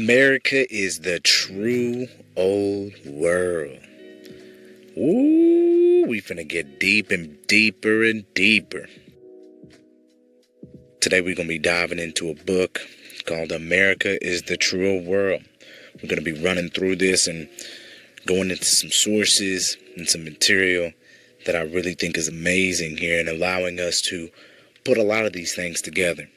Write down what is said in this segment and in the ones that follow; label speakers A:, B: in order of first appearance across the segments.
A: America is the true old world. Ooh, we finna get deep and deeper and deeper. Today we're gonna be diving into a book called America is the True Old World. We're gonna be running through this and going into some sources and some material that I really think is amazing here and allowing us to put a lot of these things together.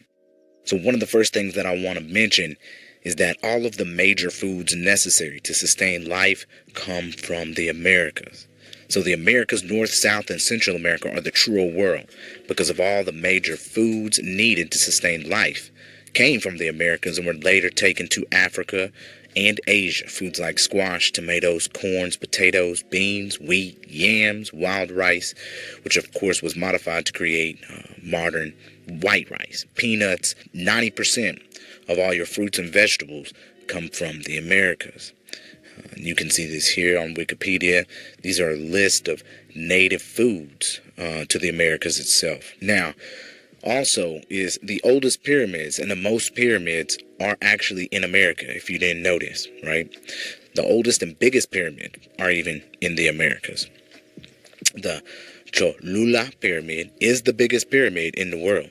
A: So one of the first things that I want to mention is that all of the major foods necessary to sustain life come from the Americas. So the Americas, North, South, and Central America are the true old world because of all the major foods needed to sustain life came from the Americas and were later taken to Africa and Asia. Foods like squash, tomatoes, corns, potatoes, beans, wheat, yams, wild rice, which of course was modified to create modern white rice, peanuts. 90% of all your fruits and vegetables come from the Americas. You can see this here on Wikipedia. These are a list of native foods to the Americas itself. Now, also is the oldest pyramids and the most pyramids are actually in America, if you didn't notice, right? The oldest and biggest pyramid are even in the Americas. The Cholula Pyramid is the biggest pyramid in the world.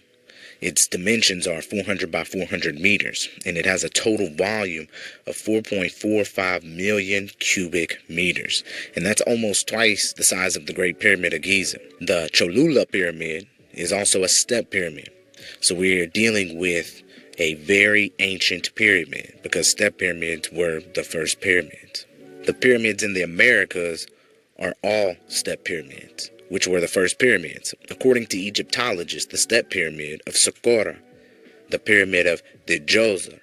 A: Its dimensions are 400 by 400 meters, and it has a total volume of 4.45 million cubic meters. And that's almost twice the size of the Great Pyramid of Giza. The Cholula Pyramid is also a step pyramid. So we're dealing with a very ancient pyramid because step pyramids were the first pyramids. The pyramids in the Americas are all step pyramids, which were the first pyramids. According to Egyptologists, the step pyramid of Saqqara, the pyramid of Djoser,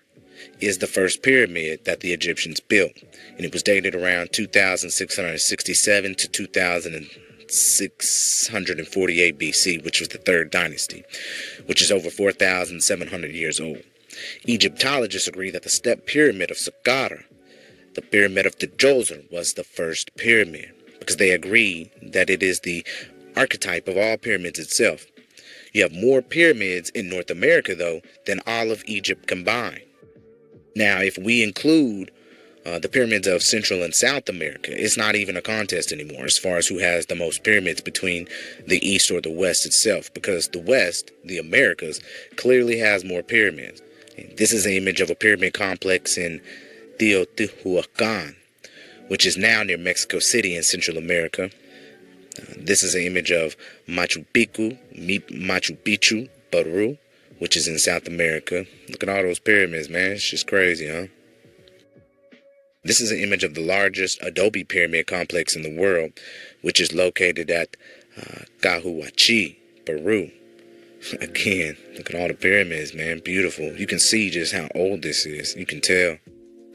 A: is the first pyramid that the Egyptians built, and it was dated around 2667 to 2648 BC, which was the third dynasty, which is over 4,700 years old. Egyptologists agree that the step pyramid of Saqqara, the pyramid of Djoser, was the first pyramid, because they agree that it is the archetype of all pyramids itself. You have more pyramids in North America, though, than all of Egypt combined. Now, if we include the pyramids of Central and South America, it's not even a contest anymore as far as who has the most pyramids between the East or the West itself, because the West, the Americas, clearly has more pyramids. This is an image of a pyramid complex in Teotihuacan, which is now near Mexico City in Central America. This is an image of Machu Picchu, Peru, which is in South America. Look at all those pyramids, man. It's just crazy, huh? This is an image of the largest adobe pyramid complex in the world, which is located at Cahuachi, Peru. Again, look at all the pyramids, man. Beautiful. You can see just how old this is. You can tell.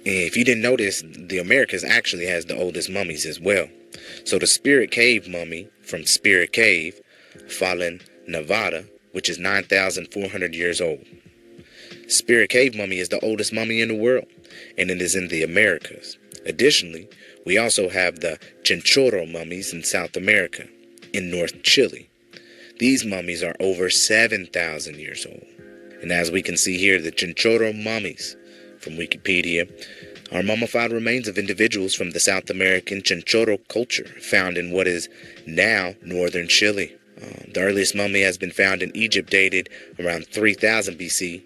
A: And if you didn't notice, the Americas actually has the oldest mummies as well. So the Spirit Cave mummy from Spirit Cave, Fallen, Nevada, which is 9,400 years old. Spirit Cave mummy is the oldest mummy in the world, and it is in the Americas. Additionally, we also have the Chinchorro mummies in South America, in North Chile. These mummies are over 7,000 years old. And as we can see here, the Chinchorro mummies from Wikipedia are mummified remains of individuals from the South American Chinchorro culture found in what is now northern Chile. The earliest mummy has been found in Egypt dated around 3000 BC,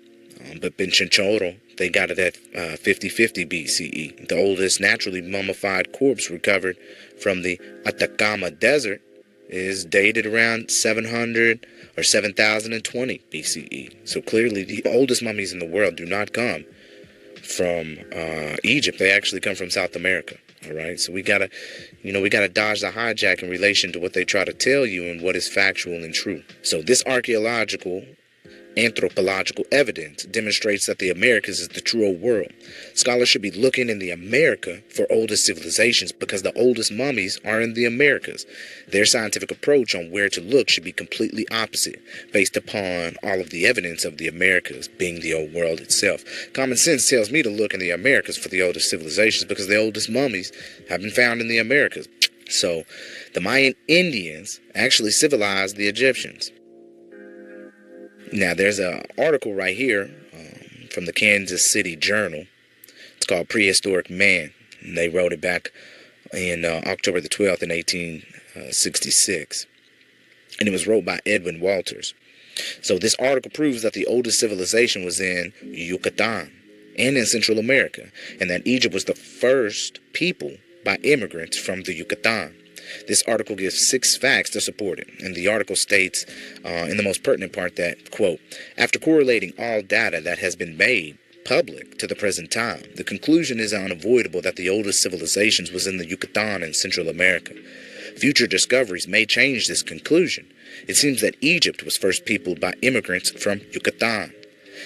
A: but in Chinchorro, they got it at 5050 BCE. The oldest naturally mummified corpse recovered from the Atacama Desert is dated around 700 or 7020 BCE. So clearly the oldest mummies in the world do not come from Egypt. They actually come from South America. All right, so we gotta dodge the hijack in relation to what they try to tell you and what is factual and true. So this anthropological evidence demonstrates that the Americas is the true old world. Scholars should be looking in the America for oldest civilizations because the oldest mummies are in the Americas. Their scientific approach on where to look should be completely opposite, based upon all of the evidence of the Americas being the old world itself. Common sense tells me to look in the Americas for the oldest civilizations because the oldest mummies have been found in the Americas. So the Mayan Indians actually civilized the Egyptians. Now, there's an article right here from the Kansas City Journal It's called Prehistoric Man. And they wrote it back in October the 12th in 1866. And it was wrote by Edwin Walters. So this article proves that the oldest civilization was in Yucatan and in Central America, and that Egypt was the first people by immigrants from the Yucatan. This article gives 6 facts to support it, and the article states in the most pertinent part that, quote, after correlating all data that has been made public to the present time, the conclusion is unavoidable that the oldest civilizations was in the Yucatan and Central America. Future discoveries may change this conclusion. It seems that Egypt was first peopled by immigrants from Yucatan.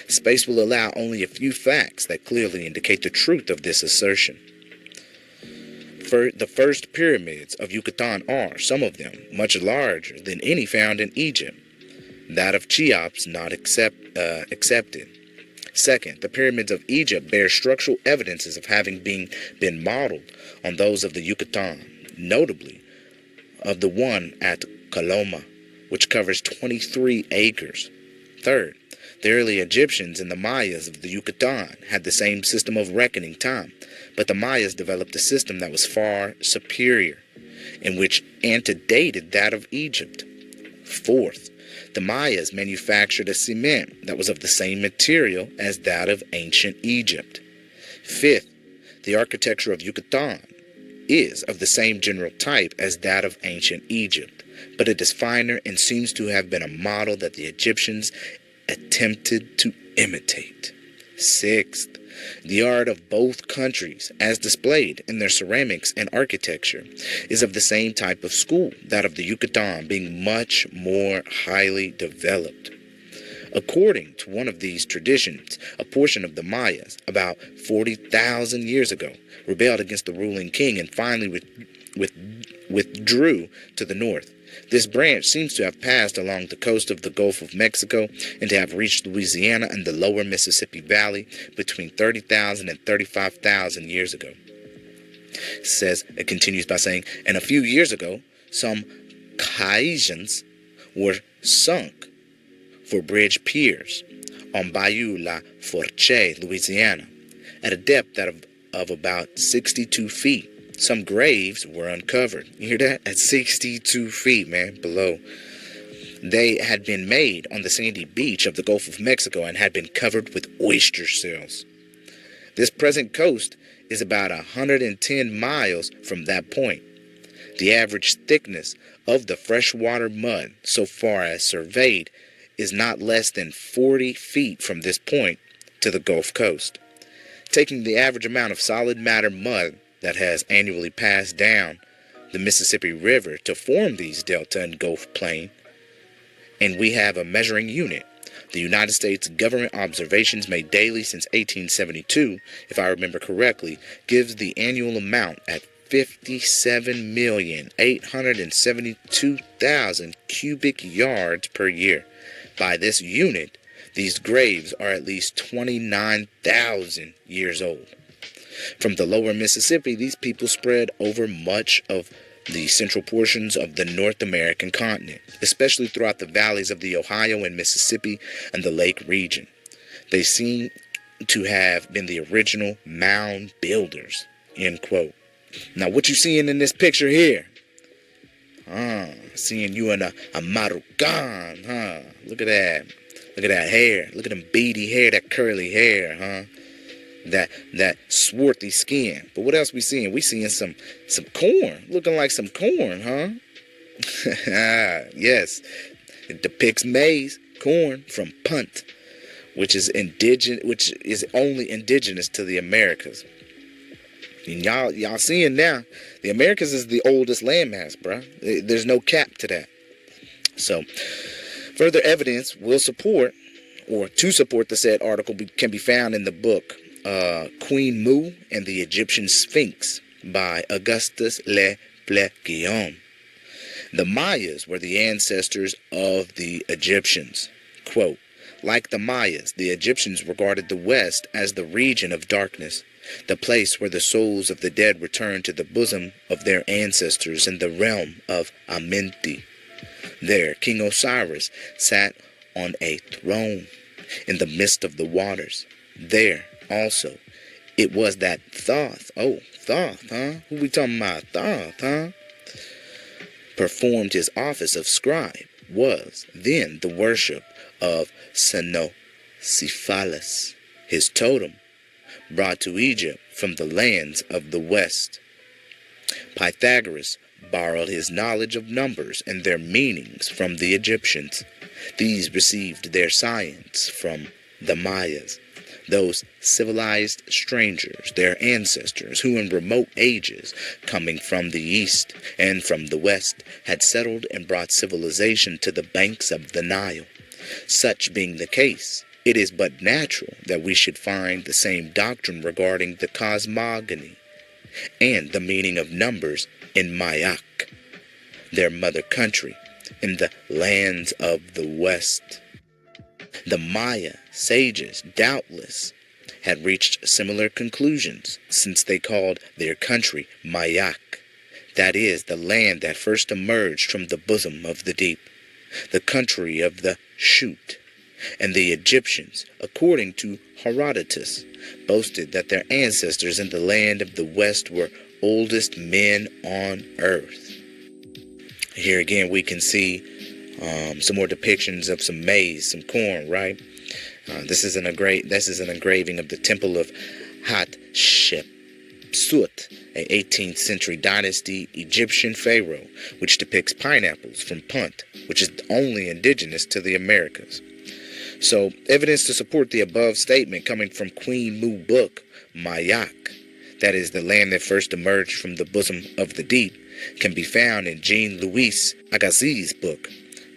A: Space will allow only a few facts that clearly indicate the truth of this assertion. The first pyramids of Yucatan are, some of them, much larger than any found in Egypt. That of Cheops not accepted. Second, the pyramids of Egypt bear structural evidences of having been modeled on those of the Yucatan, notably of the one at Coloma, which covers 23 acres. Third, the early Egyptians and the Mayas of the Yucatan had the same system of reckoning time, but the Mayas developed a system that was far superior, and which antedated that of Egypt. Fourth, the Mayas manufactured a cement that was of the same material as that of ancient Egypt. Fifth, the architecture of Yucatan is of the same general type as that of ancient Egypt, but it is finer and seems to have been a model that the Egyptians attempted to imitate. Sixth, the art of both countries, as displayed in their ceramics and architecture, is of the same type of school, that of the Yucatan being much more highly developed. According to one of these traditions, a portion of the Mayas, about 40,000 years ago, rebelled against the ruling king and finally withdrew to the north. This branch seems to have passed along the coast of the Gulf of Mexico and to have reached Louisiana and the lower Mississippi Valley between 30,000 and 35,000 years ago. It continues by saying, and a few years ago, some caissons were sunk for bridge piers on Bayou La Forche, Louisiana, at a depth of about 62 feet. Some graves were uncovered. You hear that? At 62 feet, man, below. They had been made on the sandy beach of the Gulf of Mexico and had been covered with oyster shells. This present coast is about 110 miles from that point. The average thickness of the freshwater mud, so far as surveyed, is not less than 40 feet from this point to the Gulf Coast. Taking the average amount of solid matter mud that has annually passed down the Mississippi River to form these delta and Gulf plain, and we have a measuring unit. The United States government observations made daily since 1872, if I remember correctly, gives the annual amount at 57,872,000 cubic yards per year. By this unit, these graves are at least 29,000 years old. From the lower Mississippi, these people spread over much of the central portions of the North American continent, especially throughout the valleys of the Ohio and Mississippi and the lake region. They seem to have been the original mound builders, end quote. Now, what you seeing in this picture here? Seeing you in a Marucan, Look at that. Look at that hair. Look at them beady hair, that curly hair, That swarthy skin. But what else we seeing? We seeing some corn. Looking like some corn, Yes. It depicts maize, corn from Punt, which is only indigenous to the Americas. And y'all seeing now, the Americas is the oldest landmass, bruh. There's no cap to that. So, further evidence will support, or to support the said article, can be found in the book Queen Mu and the Egyptian Sphinx by Augustus Le Plessis. The Mayas were the ancestors of the Egyptians. Quote, like the Mayas, the Egyptians regarded the West as the region of darkness, the place where the souls of the dead returned to the bosom of their ancestors in the realm of Amenti. There, King Osiris sat on a throne in the midst of the waters. There, also, It was that Thoth, Thoth, huh? Who we talking about? Thoth, huh? Performed his office of scribe, was then the worship of Cephalus, his totem, brought to Egypt from the lands of the west. Pythagoras borrowed his knowledge of numbers and their meanings from the Egyptians. These received their science from the Mayas, those civilized strangers, their ancestors, who in remote ages, coming from the east and from the west, had settled and brought civilization to the banks of the Nile. Such being the case, it is but natural that we should find the same doctrine regarding the cosmogony and the meaning of numbers in Mayak, their mother country, in the lands of the west. The Maya sages, doubtless, had reached similar conclusions, since they called their country Mayak, that is, the land that first emerged from the bosom of the deep, the country of the shoot. And the Egyptians, according to Herodotus, boasted that their ancestors in the land of the west were oldest men on earth. Here again we can see some more depictions of some maize, some corn, right? This is an engraving of the temple of Hatshepsut, a 18th century dynasty Egyptian pharaoh, which depicts pineapples from Punt, which is only indigenous to the Americas. So, evidence to support the above statement coming from Queen Mu book, Mayak, that is the land that first emerged from the bosom of the deep, can be found in Jean-Louis Agassiz's book,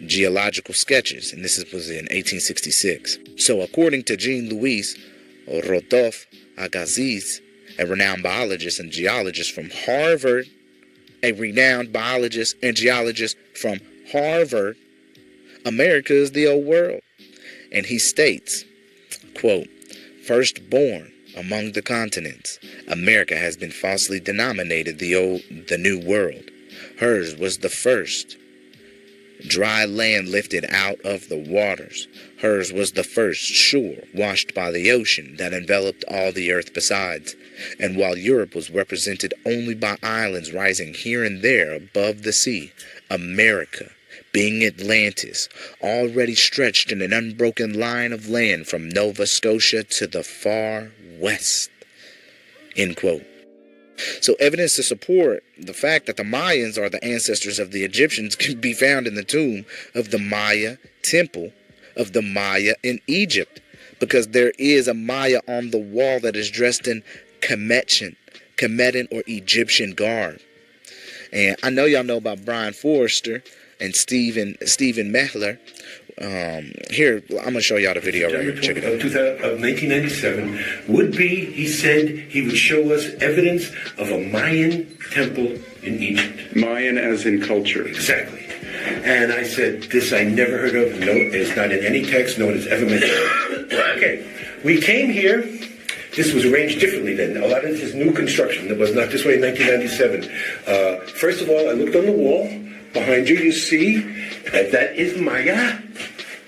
A: Geological Sketches, and this was in 1866. So, according to Jean-Louis Rodolphe Agassiz, a renowned biologist and geologist from Harvard, America is the old world. And he states, quote, "Firstborn among the continents, America has been falsely denominated the New World. Hers was the first dry land lifted out of the waters. Hers was the first shore washed by the ocean that enveloped all the earth besides. And while Europe was represented only by islands rising here and there above the sea, America, being Atlantis, already stretched in an unbroken line of land from Nova Scotia to the far west." End quote. So evidence to support the fact that the Mayans are the ancestors of the Egyptians can be found in the tomb of the Maya temple of the Maya in Egypt, because there is a Maya on the wall that is dressed in Kemetan or Egyptian garb. And I know y'all know about Brian Forrester and Stephen Mehler. Here, I'm going to show y'all the video right here. Check it out.
B: Of 1997 would be, he said, he would show us evidence of a Mayan temple in Egypt.
C: Mayan as in culture.
B: Exactly. And I said, this I never heard of. No, it's not in any text. No one has ever mentioned. Okay. We came here. This was arranged differently then. A lot of this is new construction. It was not this way in 1997. First of all, I looked on the wall. Behind you see that is Maya,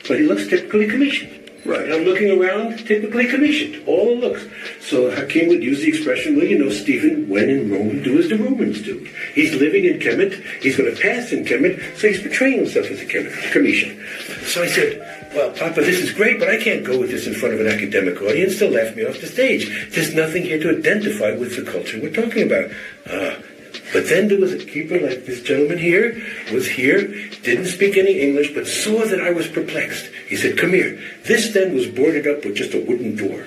B: but he looks typically commissioned. Right. And I'm looking around, typically commissioned. All it looks. So Hakim would use the expression, well, you know, Stephen, when in Rome, do as the Romans do. He's living in Kemet. He's going to pass in Kemet, so he's portraying himself as a commission. So I said, well, Papa, this is great, but I can't go with this in front of an academic audience. They'll laugh me off the stage. There's nothing here to identify with the culture we're talking about. But then there was a keeper like this gentleman here, was here, didn't speak any English, but saw that I was perplexed. He said, come here. This then was boarded up with just a wooden door.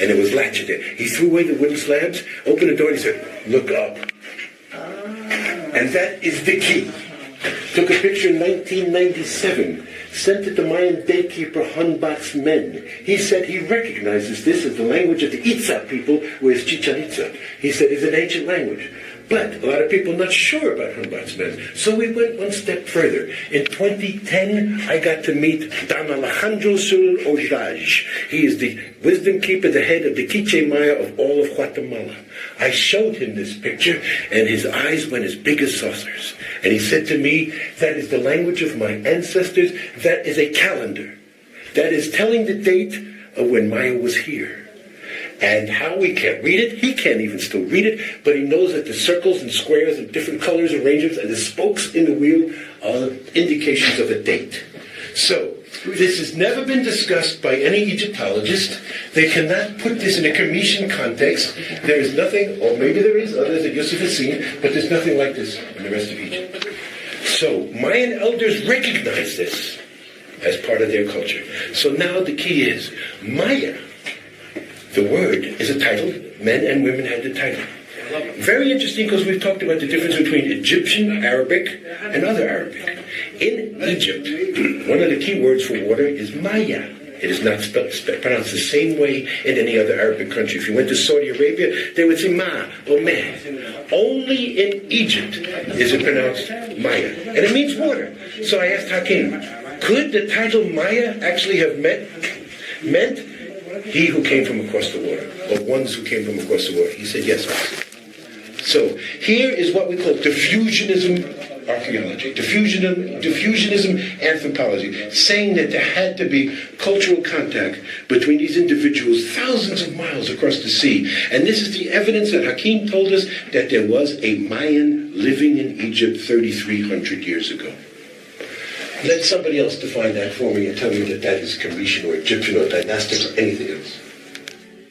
B: And it was latched there. He threw away the wooden slabs, opened the door, and he said, look up. And that is the key. Took a picture in 1997. Sent it to Mayan daykeeper Hunbat's men. He said he recognizes this as the language of the Itza people, whereas Chichen Itza, he said, is an ancient language. But a lot of people are not sure about Hunbat's men. So we went one step further. In 2010, I got to meet Don Alejandro Sul Ojaj. He is the wisdom keeper, the head of the Quiche Maya of all of Guatemala. I showed him this picture, and his eyes went as big as saucers. And he said to me, that is the language of my ancestors. That is a calendar. That is telling the date of when Maya was here. And how we can't read it, he can't even still read it, but he knows that the circles and squares of different colors, arrangements, and the spokes in the wheel are indications of a date. So, this has never been discussed by any Egyptologist. They cannot put this in a Commission context. There is nothing, or maybe there is, others that Yosef has seen, but there's nothing like this in the rest of Egypt. So, Mayan elders recognize this as part of their culture. So now the key is, Maya, the word, is a title. Men and women had the title. Very interesting, because we've talked about the difference between Egyptian Arabic and other Arabic. In Egypt, one of the key words for water is Maya. It is not pronounced the same way in any other Arabic country. If you went to Saudi Arabia, they would say Ma or Meh. Only in Egypt is it pronounced Maya. And it means water. So I asked Hakim, could the title Maya actually have meant he who came from across the water, or ones who came from across the water? He said yes. So here is what we call diffusionism archaeology, diffusionism anthropology, saying that there had to be cultural contact between these individuals thousands of miles across the sea. And this is the evidence that Hakim told us that there was a Mayan living in Egypt 3,300 years ago. Let somebody else define that for me and tell me that that is Commission or Egyptian or dynastic or anything else.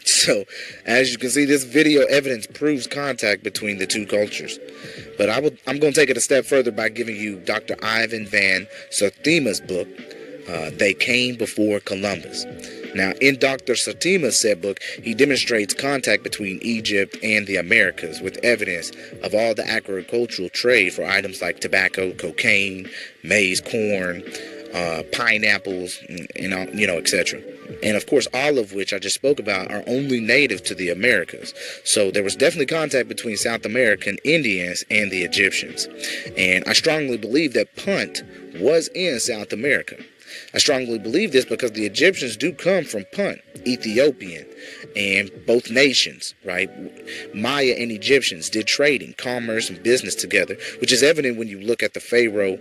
A: So, as you can see, this video evidence proves contact between the two cultures. But I'm going to take it a step further by giving you Dr. Ivan van Sertima's book, They Came Before Columbus. Now, in Dr. Sertima's said book, he demonstrates contact between Egypt and the Americas with evidence of all the agricultural trade for items like tobacco, cocaine, maize, corn, pineapples, etc. And of course, all of which I just spoke about are only native to the Americas. So there was definitely contact between South American Indians and the Egyptians. And I strongly believe that Punt was in South America. I strongly believe this because the Egyptians do come from Punt, Ethiopian, and both nations, right? Maya and Egyptians did trading, commerce, and business together, which is evident when you look at the Pharaoh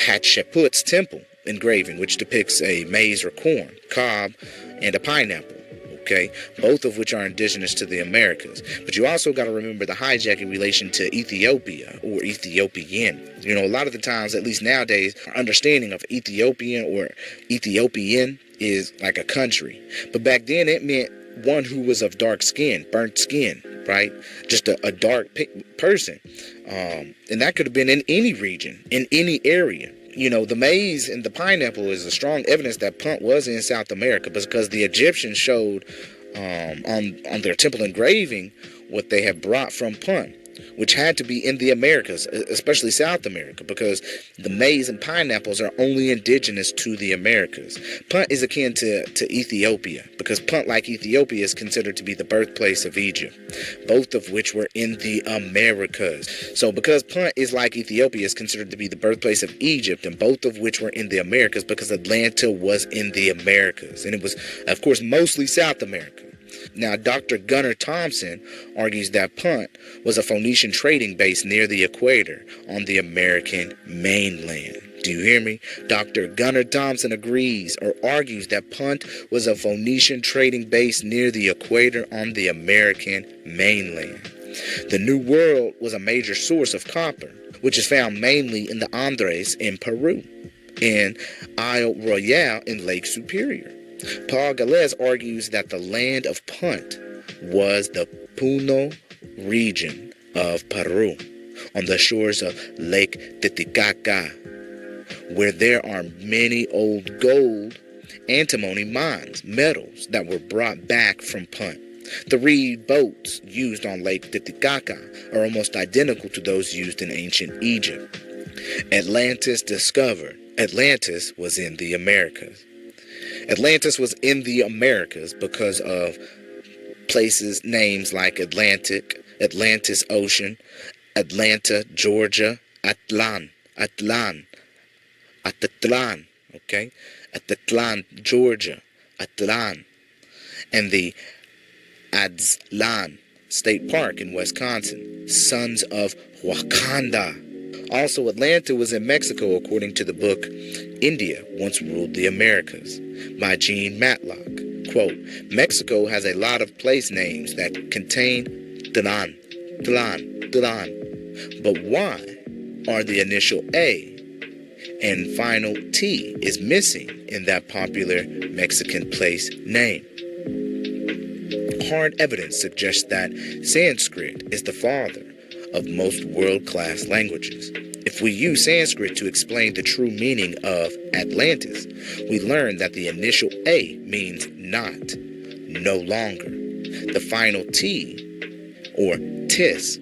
A: Hatshepsut's temple engraving, which depicts a maize or corn, cob, and a pineapple. Okay, both of which are indigenous to the Americas. But you also got to remember the hijack in relation to Ethiopia or Ethiopian. You know, a lot of the times, at least nowadays, our understanding of Ethiopian or Ethiopian is like a country. But back then, it meant one who was of dark skin, burnt skin, right? Just a dark person. And that could have been in any region, in any area. You know, the maize and the pineapple is a strong evidence that Punt was in South America because the Egyptians showed on their temple engraving what they had brought from Punt, which had to be in the Americas, especially South America, because the maize and pineapples are only indigenous to the Americas. Punt is akin to Ethiopia, because Punt, like Ethiopia, is considered to be the birthplace of Egypt, both of which were in the Americas. So because Punt is like Ethiopia, is considered to be the birthplace of Egypt, and both of which were in the Americas, because Atlanta was in the Americas, and it was, of course, mostly South America. Now, Dr. Gunnar Thompson argues that Punt was a Phoenician trading base near the equator on the American mainland. Do you hear me? Dr. Gunnar Thompson agrees or argues that Punt was a Phoenician trading base near the equator on the American mainland. The New World was a major source of copper, which is found mainly in the Andes in Peru, and Isle Royale in Lake Superior. Paul Gales argues that the land of Punt was the Puno region of Peru, on the shores of Lake Titicaca, where there are many old gold, antimony mines, metals that were brought back from Punt. The reed boats used on Lake Titicaca are almost identical to those used in ancient Egypt. Atlantis discovered. Atlantis was in the Americas. Atlantis was in the Americas because of places, names like Atlantic, Atlantis Ocean, Atlanta, Georgia, Atlan, okay? Atlan, Georgia, Atlan, and the Adzlan State Park in Wisconsin, Sons of Wakanda. Also, Atlanta was in Mexico, according to the book India Once Ruled the Americas by Gene Matlock. Quote, Mexico has a lot of place names that contain Tlan, Tlan, Tlan. But why are the initial A and final T is missing in that popular Mexican place name? Hard evidence suggests that Sanskrit is the father of most world-class languages. If we use Sanskrit to explain the true meaning of Atlantis, we learn that the initial A means not, no longer. The final T, or tis,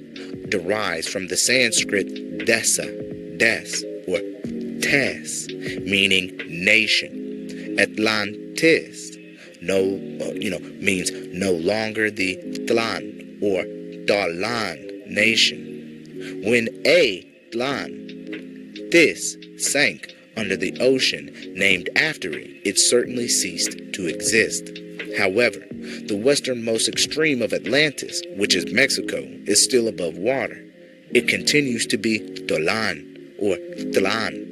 A: derives from the Sanskrit desa, des, or tes, meaning nation. Atlantis, means no longer the Tlan or Dalan nation. When Atlantis sank under the ocean named after it, it certainly ceased to exist. However, the westernmost extreme of Atlantis, which is Mexico, is still above water. It continues to be Dolan or Tlan.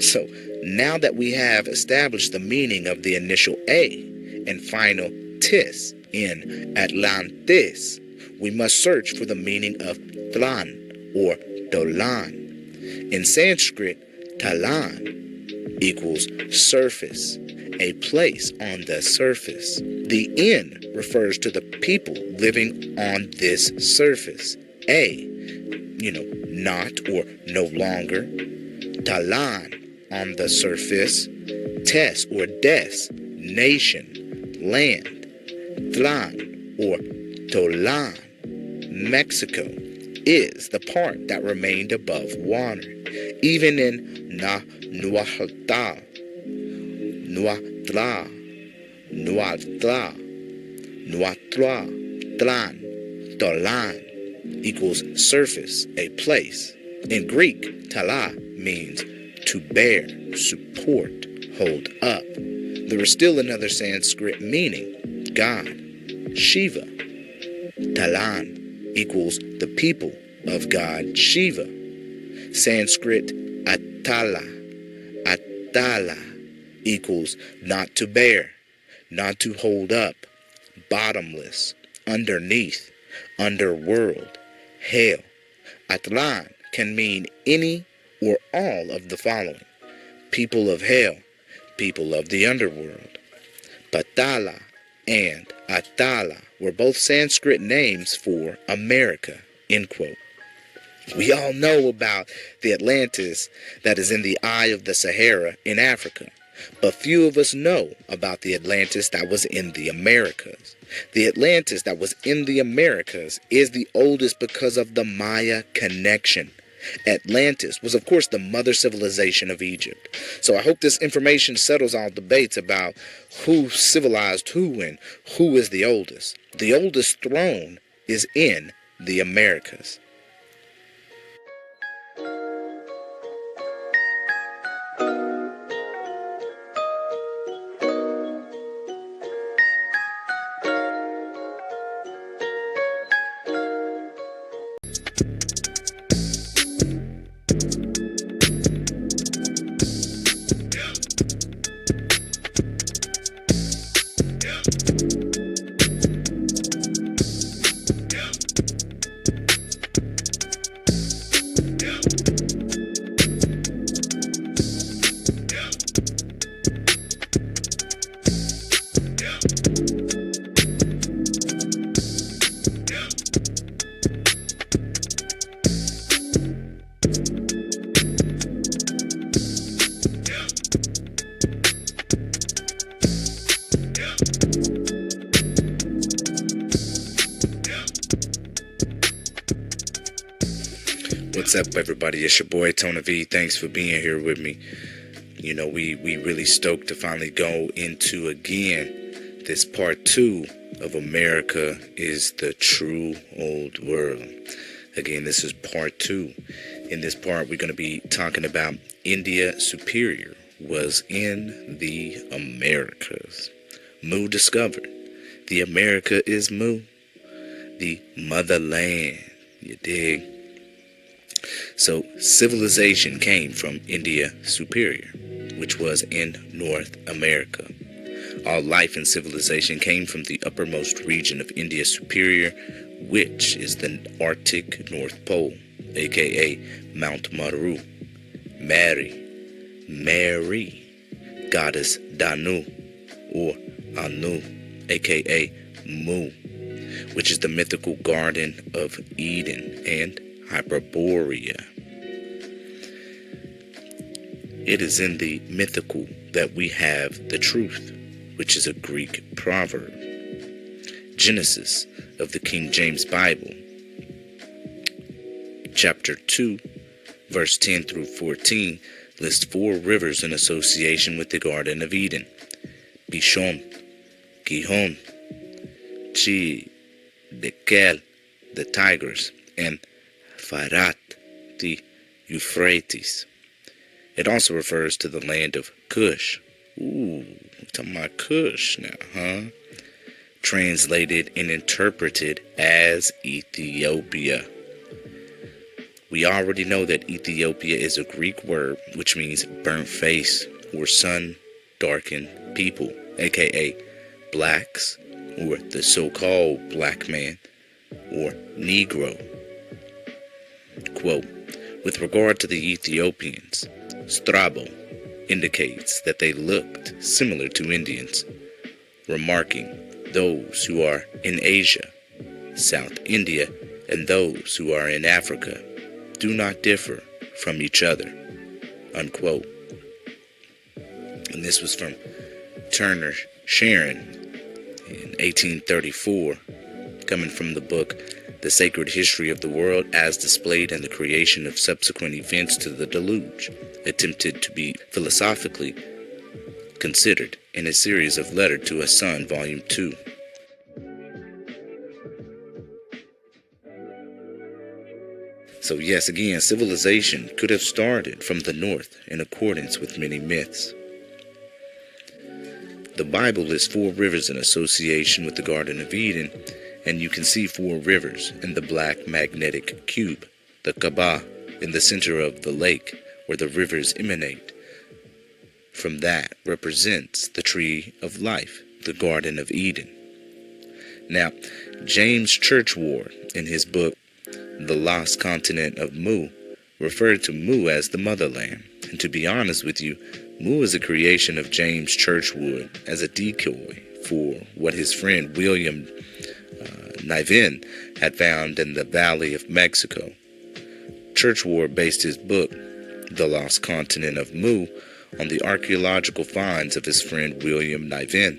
A: So, now that we have established the meaning of the initial A and final tis in Atlantis, we must search for the meaning of Tlan or Dolan. In Sanskrit, Talan equals surface, a place on the surface. The N refers to the people living on this surface. A, not or no longer. Talan, on the surface. Tes or des, nation, land. Tlan or Tolan, Mexico, is the part that remained above water. Even in Nuatla, Tlan, Tolan equals surface, a place. In Greek, Tala means to bear, support, hold up. There is still another Sanskrit meaning, God, Shiva. Talan equals the people of God, Shiva. Sanskrit, Atala equals not to bear, not to hold up, bottomless, underneath, underworld, hell. Atlan can mean any or all of the following: people of hell, people of the underworld. Patala and Atala were both Sanskrit names for America, end quote. We all know about the Atlantis that is in the eye of the Sahara in Africa, but few of us know about the Atlantis that was in the Americas. The Atlantis that was in the Americas is the oldest because of the Maya connection. Atlantis was, of course, the mother civilization of Egypt. So I hope this information settles all debates about who civilized who and who is the oldest. The oldest throne is in the Americas. What's up, everybody? It's your boy Tony V. Thanks for being here with me. You know, we really stoked to finally go into again this part 2 of America is the True Old World. Again, this is part 2. In this part, we're going to be talking about India Superior was in the Americas. Mu discovered the America is Mu, the motherland. You dig? So civilization came from India Superior, which was in North America. All life and civilization came from the uppermost region of India Superior, which is the Arctic North Pole, aka Mount Meru. Mary, goddess Danu, or Anu, aka Mu, which is the mythical Garden of Eden and Hyperborea. It is in the mythical that we have the truth, which is a Greek proverb. Genesis of the King James Bible, chapter 2, verse 10 through 14, lists 4 rivers in association with the Garden of Eden: Pishon, Gihon, Chi, Dekel, the Tigris, and Farat, the Euphrates. It also refers to the land of Cush. Ooh, we're talking about Cush now, huh? Translated and interpreted as Ethiopia. We already know that Ethiopia is a Greek word which means burnt face or sun-darkened people, aka blacks, or the so-called black man, or Negro. Quote, with regard to the Ethiopians, Strabo indicates that they looked similar to Indians, remarking those who are in Asia, South India, and those who are in Africa do not differ from each other, unquote. And this was from Turner Sharon in 1834, coming from the book The Sacred History of the World as Displayed in the Creation of Subsequent Events to the Deluge, attempted to be philosophically considered in a series of Letter to a Son, Volume 2. So yes, again, civilization could have started from the north in accordance with many myths. The Bible lists 4 rivers in association with the Garden of Eden, and you can see 4 rivers in the black magnetic cube, the Kaaba, in the center of the lake where the rivers emanate. From that represents the tree of life, the Garden of Eden. Now, James Churchward, in his book, The Lost Continent of Mu, referred to Mu as the motherland. And to be honest with you, Mu is a creation of James Churchward as a decoy for what his friend William Niven had found in the Valley of Mexico. Churchward based his book, The Lost Continent of Mu, on the archaeological finds of his friend William Niven.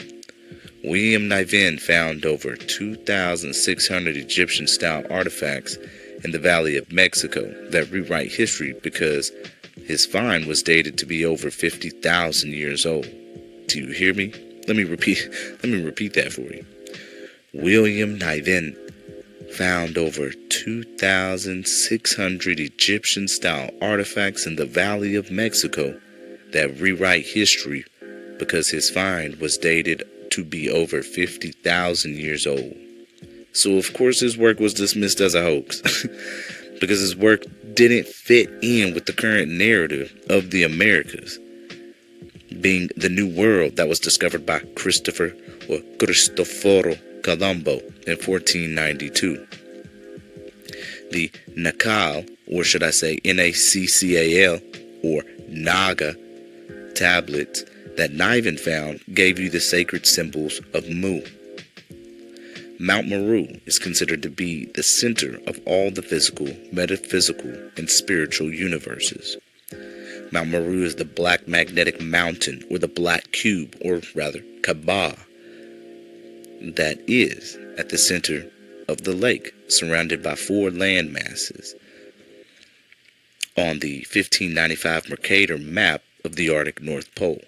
A: William Niven found over 2,600 Egyptian-style artifacts in the Valley of Mexico that rewrite history because his find was dated to be over 50,000 years old. Do you hear me? Let me repeat that for you. William Niven found over 2,600 Egyptian-style artifacts in the Valley of Mexico that rewrite history because his find was dated to be over 50,000 years old. So of course his work was dismissed as a hoax because his work didn't fit in with the current narrative of the Americas, being the new world that was discovered by Cristoforo Colombo in 1492. The Nakal, or should I say Naccal, or Naga tablets that Niven found gave you the sacred symbols of Mu. Mount Meru is considered to be the center of all the physical, metaphysical, and spiritual universes. Mount Meru is the black magnetic mountain, or the black cube, or rather Kaaba, that is at the center of the lake, surrounded by 4 land masses. On the 1595 Mercator map of the Arctic North Pole.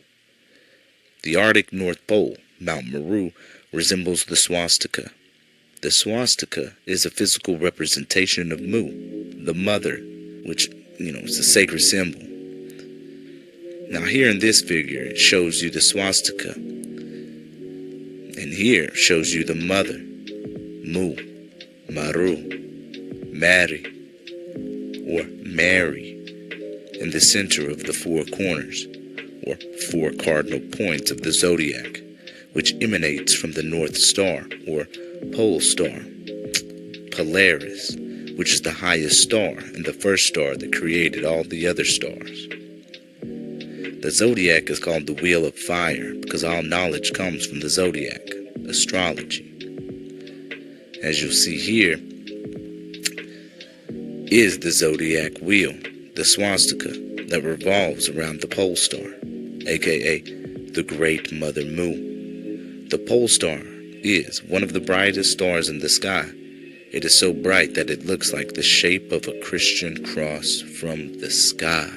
A: The Arctic North Pole, Mount Meru, resembles the swastika. The swastika is a physical representation of Mu, the mother, which, is a sacred symbol. Now here in this figure, it shows you the swastika. And here shows you the mother, Mu, Maru, Mary, or Mary, in the center of the 4 corners, or 4 cardinal points of the zodiac, which emanates from the North Star, or pole star. Polaris, which is the highest star and the first star that created all the other stars. The zodiac is called the Wheel of Fire because all knowledge comes from the zodiac, astrology. As you'll see here, is the zodiac wheel, the swastika that revolves around the pole star, aka the Great Mother Mu. The pole star is one of the brightest stars in the sky. It is so bright that it looks like the shape of a Christian cross from the sky.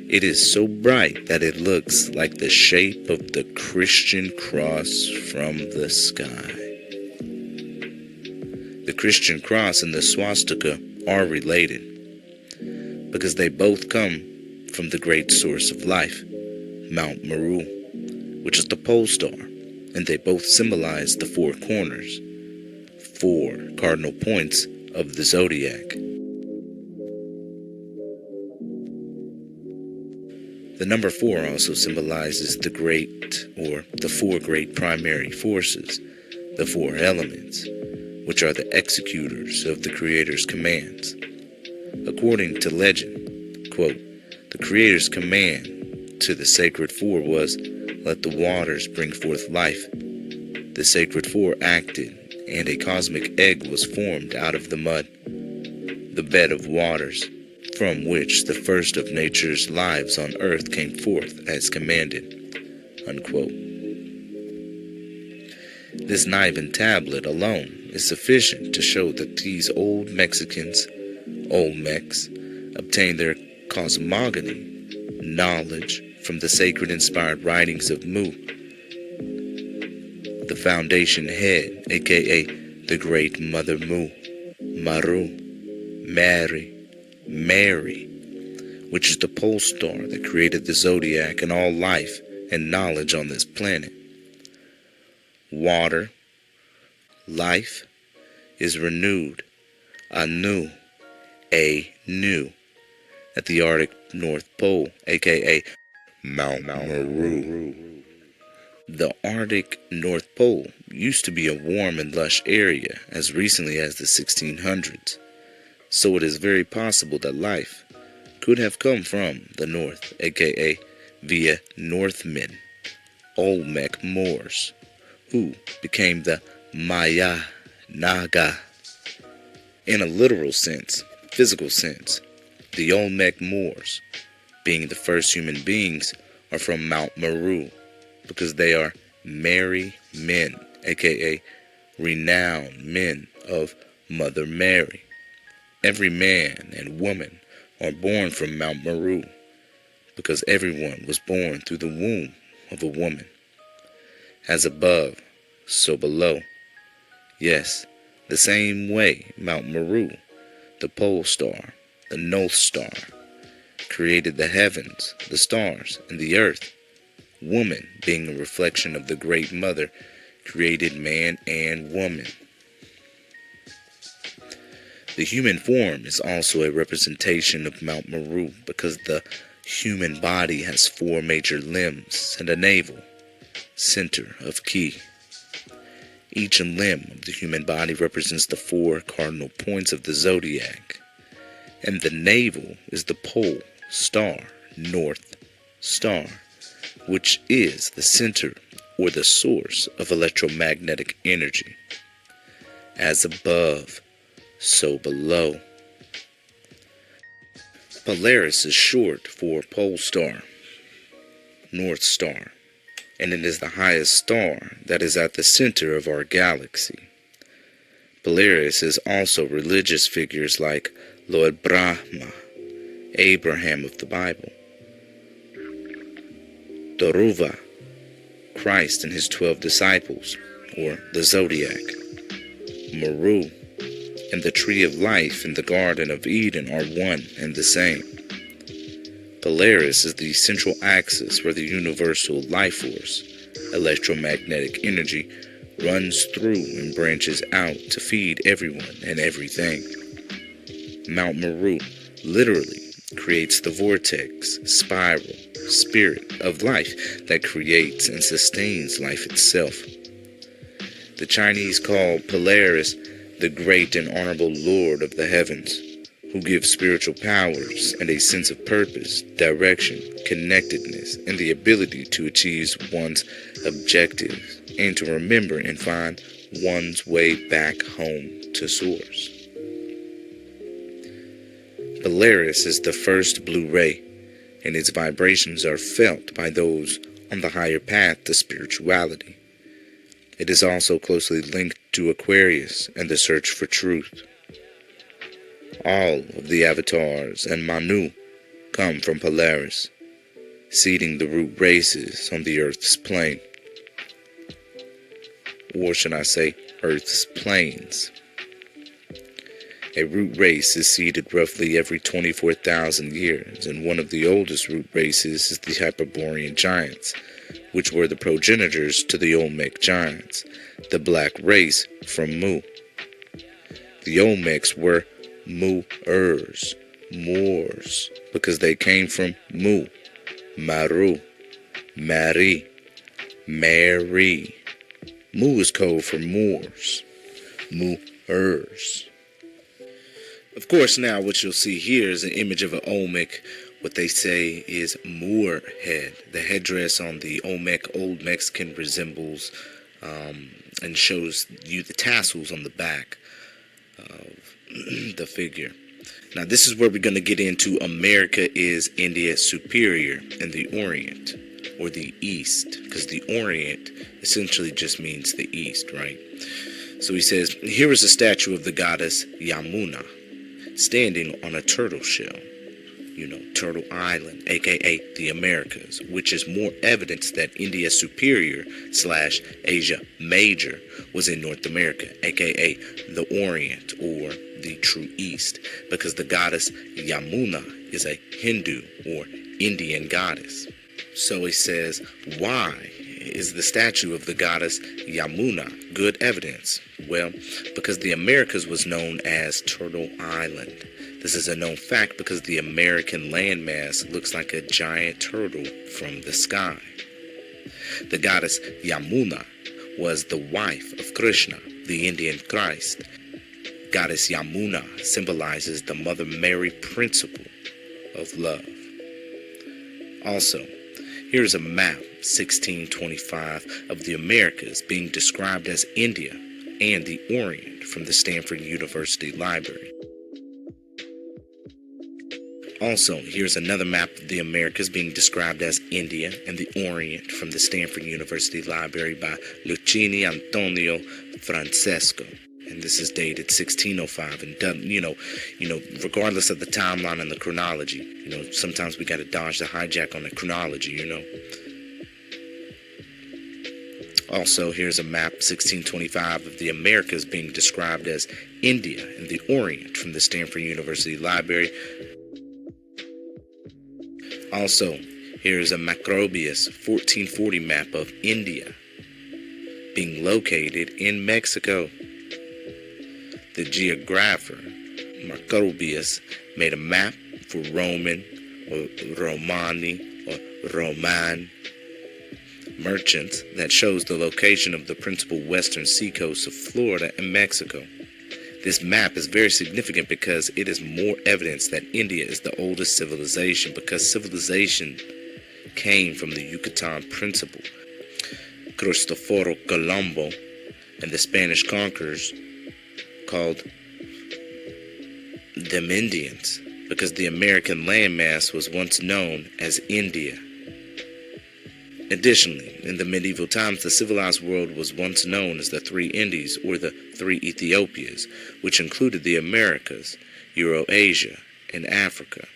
A: It is so bright that it looks like the shape of the Christian cross from the sky. The Christian cross and the swastika are related because they both come from the great source of life, Mount Meru, which is the pole star, and they both symbolize the four corners, four cardinal points of the zodiac. The number 4 also symbolizes the four great primary forces, the four elements, which are the executors of the Creator's commands. According to legend, quote, the Creator's command to the sacred four was, "Let the waters bring forth life." The sacred four acted, and a cosmic egg was formed out of the mud, the bed of waters, from which the first of nature's lives on earth came forth as commanded, unquote. This Niban tablet alone is sufficient to show that these old Mexicans, Olmecs, obtained their cosmogony knowledge from the sacred inspired writings of Mu, the foundation head, aka the Great Mother Mu, Maru, Mary, which is the pole star that created the zodiac and all life and knowledge on this planet. Water, life, is renewed, anew, at the Arctic North Pole, aka Mount Meru. The Arctic North Pole used to be a warm and lush area as recently as the 1600s, so it is very possible that life could have come from the north, aka via Northmen, Olmec Moors, who became the Maya Naga. In a literal sense, physical sense, the Olmec Moors, being the first human beings, are from Mount Meru because they are merry men, aka renowned men of Mother Mary. Every man and woman are born from Mount Meru because everyone was born through the womb of a woman. As above, so below. Yes, the same way Mount Meru, the pole star, the North Star, created the heavens, the stars, and the earth. Woman, being a reflection of the Great Mother, created man and woman. The human form is also a representation of Mount Meru because the human body has 4 major limbs and a navel, center of ki. Each limb of the human body represents the 4 cardinal points of the zodiac, and the navel is the pole star, North Star, which is the center or the source of electromagnetic energy. As above, so below. Polaris is short for pole star, North Star, and it is the highest star that is at the center of our galaxy. Polaris is also religious figures like Lord Brahma, Abraham of the Bible, Daruva, Christ and his 12 disciples, or the Zodiac, Meru, and the tree of life in the Garden of Eden are one and the same. Polaris is the central axis where the universal life force, electromagnetic energy, runs through and branches out to feed everyone and everything. Mount Meru literally creates the vortex, spiral, spirit of life that creates and sustains life itself. The Chinese call Polaris the great and honorable Lord of the heavens, who gives spiritual powers and a sense of purpose, direction, connectedness, and the ability to achieve one's objectives and to remember and find one's way back home to source. Polaris is the first blue ray, and its vibrations are felt by those on the higher path to spirituality. It is also closely linked to Aquarius and the search for truth. All of the avatars and Manu come from Polaris, seeding the root races on the Earth's plane. Or should I say, Earth's plains. A root race is seeded roughly every 24,000 years, and one of the oldest root races is the Hyperborean giants, which were the progenitors to the Olmec giants, the black race from Mu. The Olmecs were Mu-ers, Moors, because they came from Mu, Maru, Mari, Mary. Mu is code for Moors, Mu-ers. Of course, now what you'll see here is an image of an Olmec. What they say is Moor head. The headdress on the Olmec, Old Mexican, resembles and shows you the tassels on the back of the figure. Now, this is where we're going to get into America is India superior and the Orient, or the East, because the Orient essentially just means the East, right? So he says, here is a statue of the goddess Yamuna, standing on a turtle shell, Turtle Island, aka the Americas, which is more evidence that India Superior / Asia Major was in North America, aka the Orient or the true East, because the goddess Yamuna is a Hindu or Indian goddess. So he says, why is the statue of the goddess Yamuna good evidence? Well, because the Americas was known as Turtle Island. This is a known fact because the American landmass looks like a giant turtle from the sky. The goddess Yamuna was the wife of Krishna, the Indian Christ. Goddess Yamuna symbolizes the Mother Mary principle of love. Also, here's a map, 1625, of the Americas being described as India and the Orient from the Stanford University Library. Also, here's another map of the Americas being described as India and the Orient from the Stanford University Library by Lucchini Antonio Francesco. And this is dated 1605. And regardless of the timeline and the chronology, sometimes we got to dodge the hijack on the chronology, Also, here's a map, 1625, of the Americas being described as India and the Orient from the Stanford University Library. Also, here's a Macrobius 1440 map of India being located in Mexico. The geographer Macrobius made a map for Roman or Romani or Roman merchants that shows the location of the principal western seacoasts of Florida and Mexico. This map is very significant because it is more evidence that India is the oldest civilization, because civilization came from the Yucatan principle. Cristoforo Colombo and the Spanish conquerors called them Indians because the American landmass was once known as India. Additionally, in the medieval times, the civilized world was once known as the Three Indies, or the Three Ethiopias, which included the Americas, Eurasia, and Africa.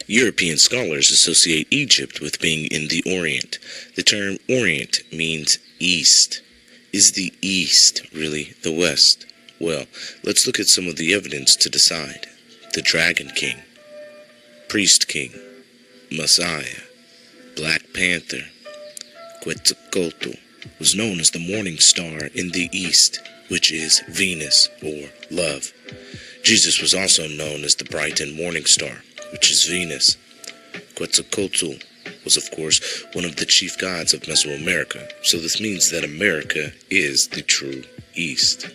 A: European scholars associate Egypt with being in the Orient. The term Orient means East. Is the East really the West? Well, let's look at some of the evidence to decide. The Dragon King, Priest King, Messiah, Black Panther, Quetzalcoatl, was known as the morning star in the east, which is Venus or love. Jesus was also known as the bright and morning star, which is Venus. Quetzalcoatl was, of course, one of the chief gods of Mesoamerica, so this means that America is the true East.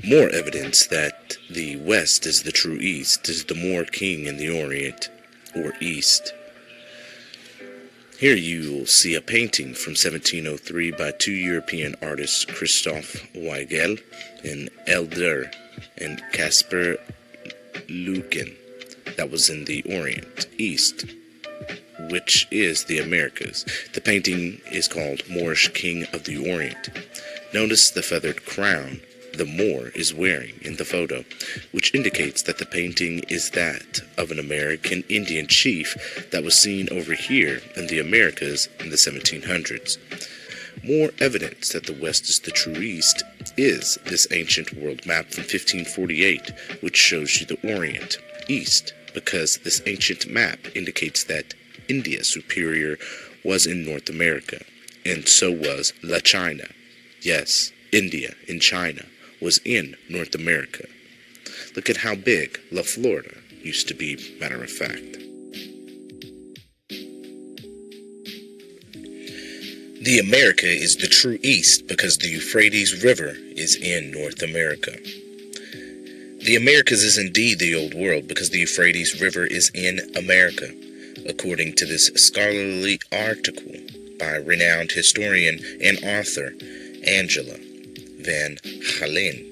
A: More evidence that the West is the true East is the Moor king in the Orient, or East. Here you will see a painting from 1703 by two European artists, Christophe Weigel and Elder and Caspar Lueken, that was in the Orient, East, which is the Americas. The painting is called Moorish King of the Orient. Notice the feathered crown the Moor is wearing in the photo, which indicates that the painting is that of an American Indian chief that was seen over here in the Americas in the 1700s. More evidence that the West is the true East is this ancient world map from 1548, which shows you the Orient, East, because this ancient map indicates that India Superior was in North America, and so was La China. Yes, India in China was in North America. Look at how big La Florida used to be, matter of fact. The America is the true East because the Euphrates River is in North America. The Americas is indeed the Old World because the Euphrates River is in America, according to this scholarly article by renowned historian and author Angela Van Halen.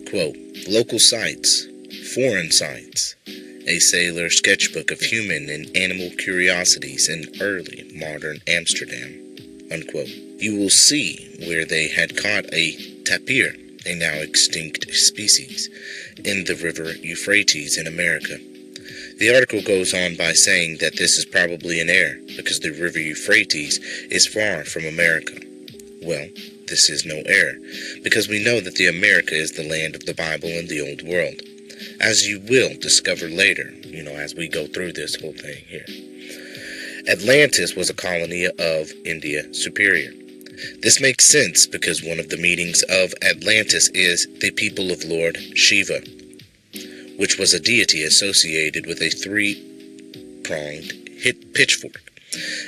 A: Quote, local sites, foreign sites, a sailor sketchbook of human and animal curiosities in early modern Amsterdam, unquote. You will see where they had caught a tapir, a now extinct species, in the river Euphrates in America. The article goes on by saying that this is probably an error because the river Euphrates is far from America. Well, this is no error, because we know that the America is the land of the Bible and the Old World, as you will discover later, as we go through this whole thing here. Atlantis was a colony of India Superior. This makes sense because one of the meanings of Atlantis is the people of Lord Shiva, which was a deity associated with a three-pronged pitchfork.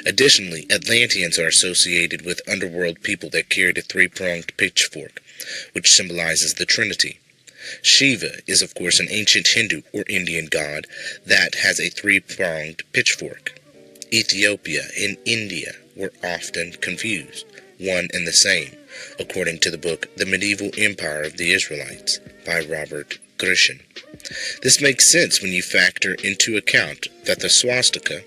A: Additionally, Atlanteans are associated with underworld people that carried a three-pronged pitchfork, which symbolizes the Trinity. Shiva is, of course, an ancient Hindu or Indian god that has a three-pronged pitchfork. Ethiopia and India were often confused, one and the same, according to the book The Medieval Empire of the Israelites by Robert Grisham. This makes sense when you factor into account that the swastika,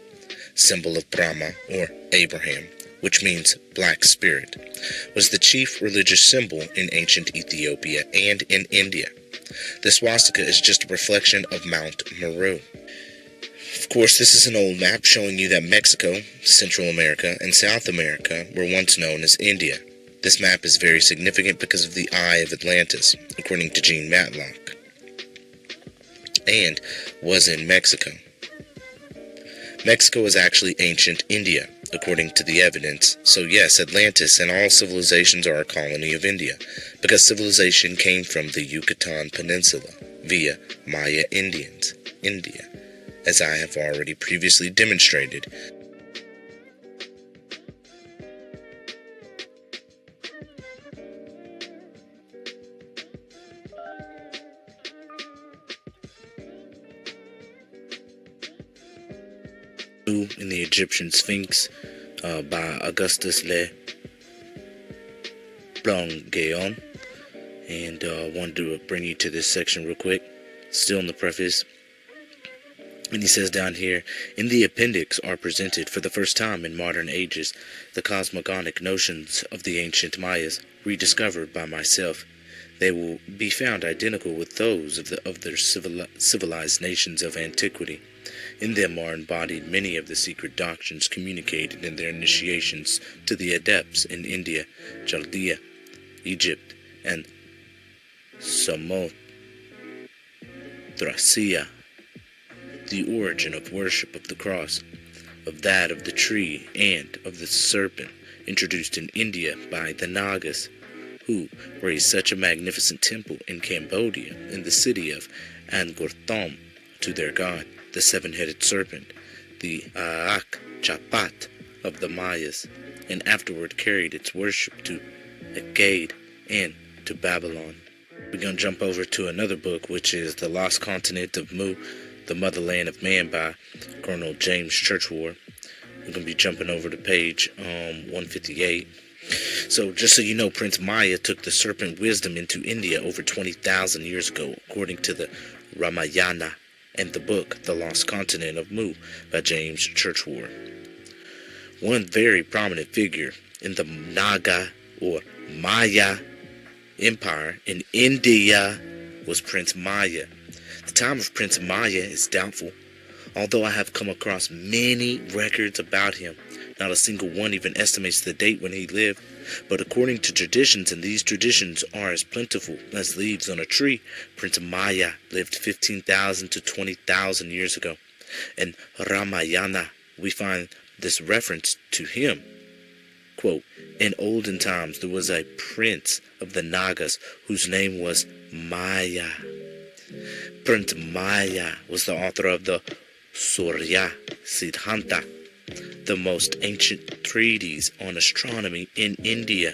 A: symbol of Brahma or Abraham, which means black spirit, was the chief religious symbol in ancient Ethiopia and in India. The swastika is just a reflection of Mount Meru. Of course, this is an old map showing you that Mexico, Central America, and South America were once known as India. This map is very significant because of the Eye of Atlantis, according to Gene Matlock, and was in Mexico. Mexico is actually ancient India, according to the evidence, so yes, Atlantis and all civilizations are a colony of India, because civilization came from the Yucatan Peninsula via Maya Indians, India, as I have already previously demonstrated. In the Egyptian Sphinx by Augustus Le Plongeon, and wanted to bring you to this section real quick, still in the preface. And he says down here, in the appendix are presented for the first time in modern ages the cosmogonic notions of the ancient Mayas, rediscovered by myself. They will be found identical with those of their civilized nations of antiquity. In them are embodied many of the secret doctrines communicated in their initiations to the adepts in India, Chaldea, Egypt, and Samothracia. The origin of worship of the cross, of that of the tree, and of the serpent, introduced in India by the Nagas, who raised such a magnificent temple in Cambodia in the city of Angkor Thom to their god, the seven-headed serpent. the Aak Chapat of the Mayas, and afterward carried its worship to Akkad and to Babylon. We're going to jump over to another book, which is The Lost Continent of Mu, The Motherland of Man by Colonel James Churchward. We're going to be jumping over to page 158. So, just so you know, Prince Maya took the serpent wisdom into India over 20,000 years ago, according to the Ramayana and the book The Lost Continent of Mu by James Churchward. One very prominent figure in the Naga or Maya Empire in India was Prince Maya. The time of Prince Maya is doubtful, although I have come across many records about him. Not a single one even estimates the date when he lived, but according to traditions, and these traditions are as plentiful as leaves on a tree, Prince Maya lived 15,000 to 20,000 years ago. In Ramayana, we find this reference to him. Quote, in olden times there was a prince of the Nagas whose name was Maya. Prince Maya was the author of the Surya Siddhanta, the most ancient treatise on astronomy in India.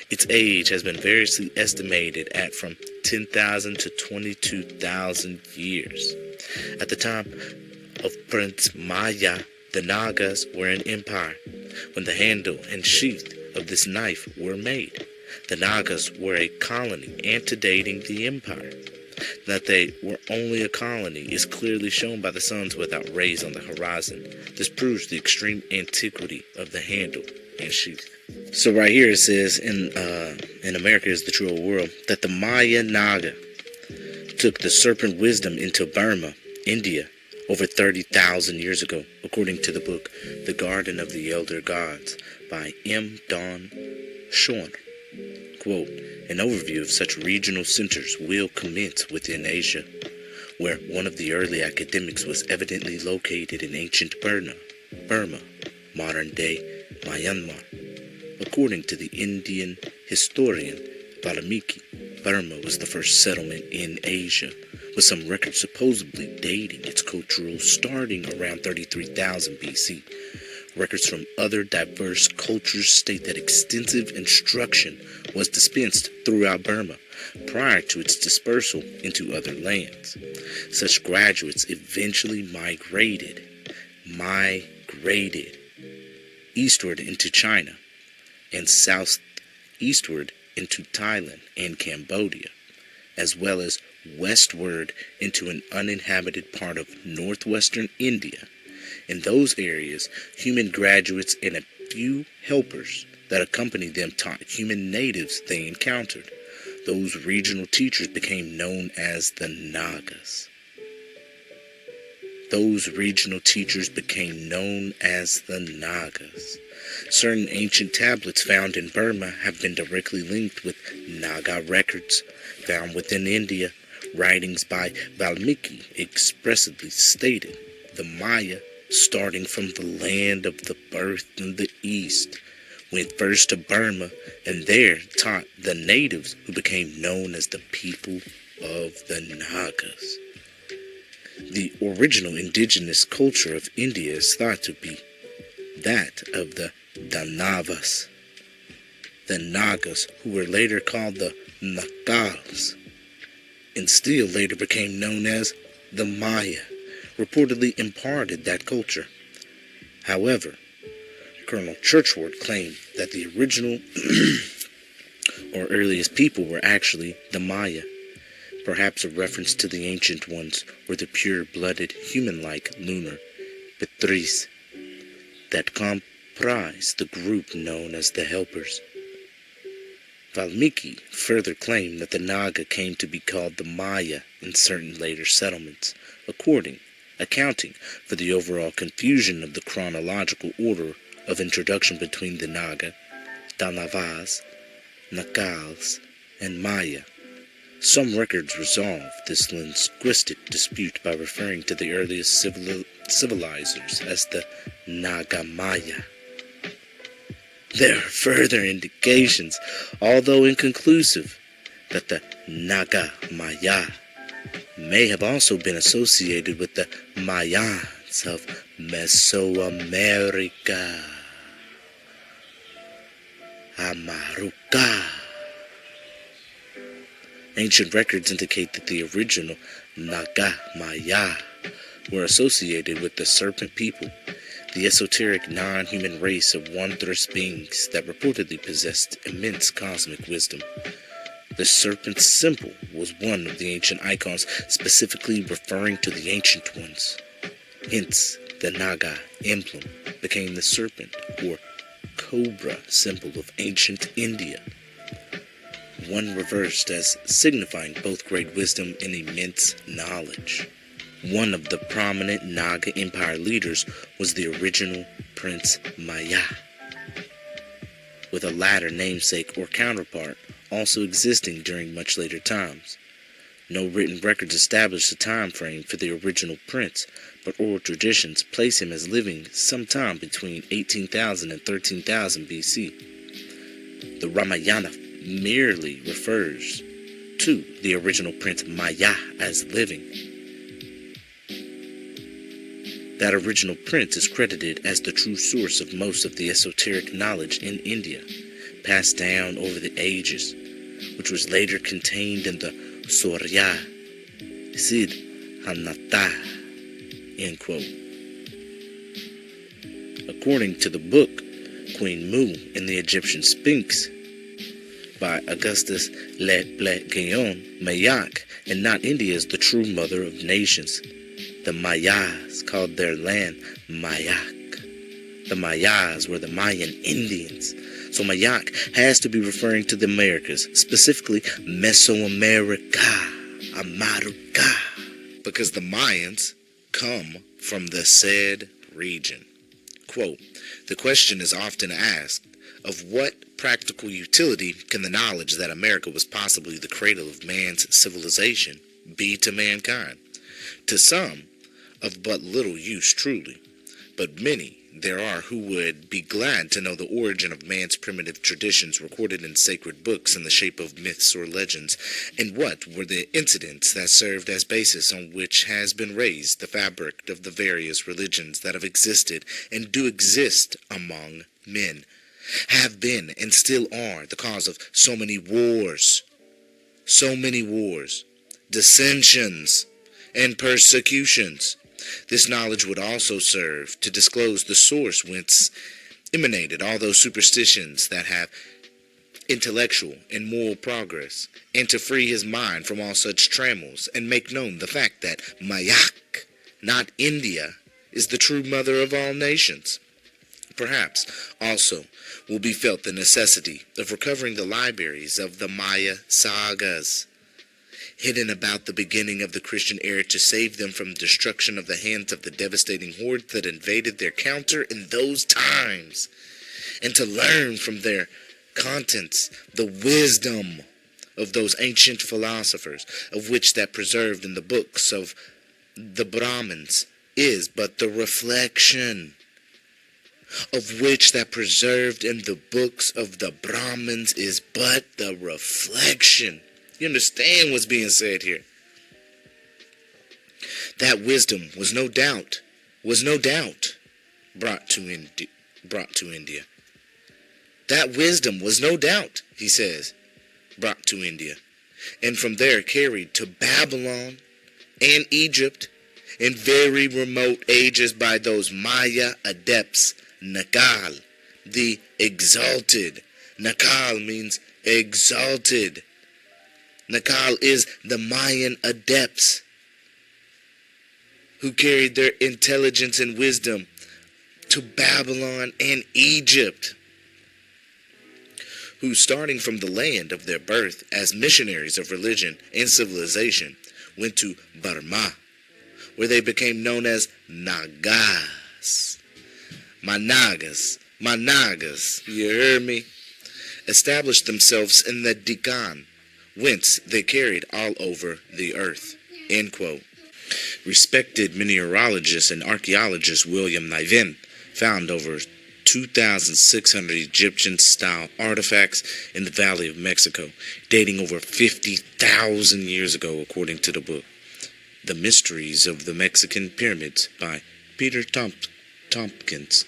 A: Its age has been variously estimated at from 10,000 to 22,000 years. At the time of Prince Maya, the Nagas were an empire. When the handle and sheath of this knife were made, the Nagas were a colony antedating the empire. That they were only a colony is clearly shown by the suns without rays on the horizon. This proves the extreme antiquity of the handle and sheath. So right here it says, in America is the true world, that the Maya Naga took the serpent wisdom into Burma, India, over 30,000 years ago, according to the book The Garden of the Elder Gods by M. Don Shorn. Quote, an overview of such regional centers will commence within Asia, where one of the early academics was evidently located in ancient Burma, modern-day Myanmar. According to the Indian historian Valmiki, Burma was the first settlement in Asia, with some records supposedly dating its cultural starting around 33,000 BC. Records from other diverse cultures state that extensive instruction was dispensed throughout Burma prior to its dispersal into other lands. Such graduates eventually migrated eastward into China and southeastward into Thailand and Cambodia, as well as westward into an uninhabited part of northwestern India. In those areas, human graduates and a few helpers that accompanied them taught human natives they encountered. Those regional teachers became known as the Nagas. Certain ancient tablets found in Burma have been directly linked with Naga records found within India. Writings by Valmiki expressly stated the Maya, starting from the land of the birth in the east, went first to Burma and there taught the natives, who became known as the people of the Nagas. The original indigenous culture of India is thought to be that of the Danavas, the Nagas, who were later called the Nagals, and still later became known as the Maya, reportedly imparted that culture. However, Colonel Churchward claimed that the original or earliest people were actually the Maya, perhaps a reference to the ancient ones or the pure-blooded human-like lunar Petris that comprised the group known as the Helpers. Valmiki further claimed that the Naga came to be called the Maya in certain later settlements, accounting for the overall confusion of the chronological order of introduction between the Naga, Danavas, Nagals, and Maya. Some records resolve this linguistic dispute by referring to the earliest civilizers as the Nagamaya. There are further indications, although inconclusive, that the Nagamaya may have also been associated with the Mayans parts of Mesoamerica. Amaruca. Ancient records indicate that the original Naga Maya were associated with the serpent people, the esoteric non-human race of wondrous beings that reportedly possessed immense cosmic wisdom. The serpent's symbol was one of the ancient icons, specifically referring to the ancient ones. Hence, the Naga emblem became the serpent or cobra symbol of ancient India, one reversed as signifying both great wisdom and immense knowledge. One of the prominent Naga Empire leaders was the original Prince Maya, with a latter namesake or counterpart also existing during much later times. No written records establish the time frame for the original prince, but oral traditions place him as living sometime between 18,000 and 13,000 BC. The Ramayana merely refers to the original Prince Maya as living. That original prince is credited as the true source of most of the esoteric knowledge in India, passed down over the ages, which was later contained in the Surya Sid Hanata, end quote. According to the book Queen Mu and the Egyptian Sphinx by Augustus Le Plesguion, Mayak and not India is the true mother of nations. The Mayas called their land Mayak. The Mayas were the Mayan Indians. So Mayak has to be referring to the Americas, specifically Mesoamerica, Amaruca, because the Mayans come from the said region. Quote, the question is often asked, of what practical utility can the knowledge that America was possibly the cradle of man's civilization be to mankind? To some, of but little use truly, but many there are who would be glad to know the origin of man's primitive traditions recorded in sacred books in the shape of myths or legends, and what were the incidents that served as basis on which has been raised the fabric of the various religions that have existed and do exist among men, have been and still are the cause of so many wars, dissensions, and persecutions. This knowledge would also serve to disclose the source whence emanated all those superstitions that have intellectual and moral progress, and to free his mind from all such trammels, and make known the fact that Mayak, not India, is the true mother of all nations. Perhaps, also, will be felt the necessity of recovering the libraries of the Maya sagas, hidden about the beginning of the Christian era, to save them from destruction of the hands of the devastating hordes that invaded their counter in those times, and to learn from their contents the wisdom of those ancient philosophers, of which that preserved in the books of the Brahmins is but the reflection, of which that preserved in the books of the Brahmins is but the reflection. You understand what's being said here? That wisdom was no doubt brought to India. That wisdom was no doubt, he says, brought to India, and from there carried to Babylon and Egypt in very remote ages by those Maya adepts, Nakal, the exalted. Nakal means exalted. Nakal is the Mayan adepts who carried their intelligence and wisdom to Babylon and Egypt, who, starting from the land of their birth as missionaries of religion and civilization, went to Burma, where they became known as Nagas. Managas, you heard me? Established themselves in the Deccan, whence they carried all over the earth, end quote. Respected mineralogist and archaeologist William Niven found over 2,600 Egyptian-style artifacts in the Valley of Mexico, dating over 50,000 years ago, according to the book The Mysteries of the Mexican Pyramids by Peter Tompkins.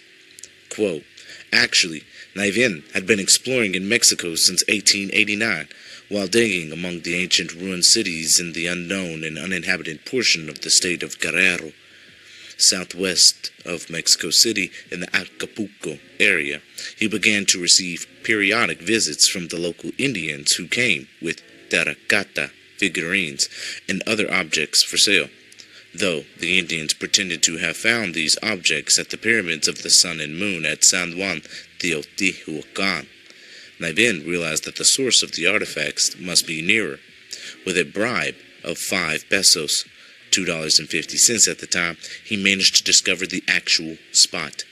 A: Quote, actually, Naiven had been exploring in Mexico since 1889, while digging among the ancient ruined cities in the unknown and uninhabited portion of the state of Guerrero, southwest of Mexico City in the Acapulco area. He began to receive periodic visits from the local Indians who came with terracotta figurines and other objects for sale. Though the Indians pretended to have found these objects at the pyramids of the sun and moon at San Juan Teotihuacan, Naiven realized that the source of the artifacts must be nearer. With a bribe of 5 pesos, $2.50 at the time, he managed to discover the actual spot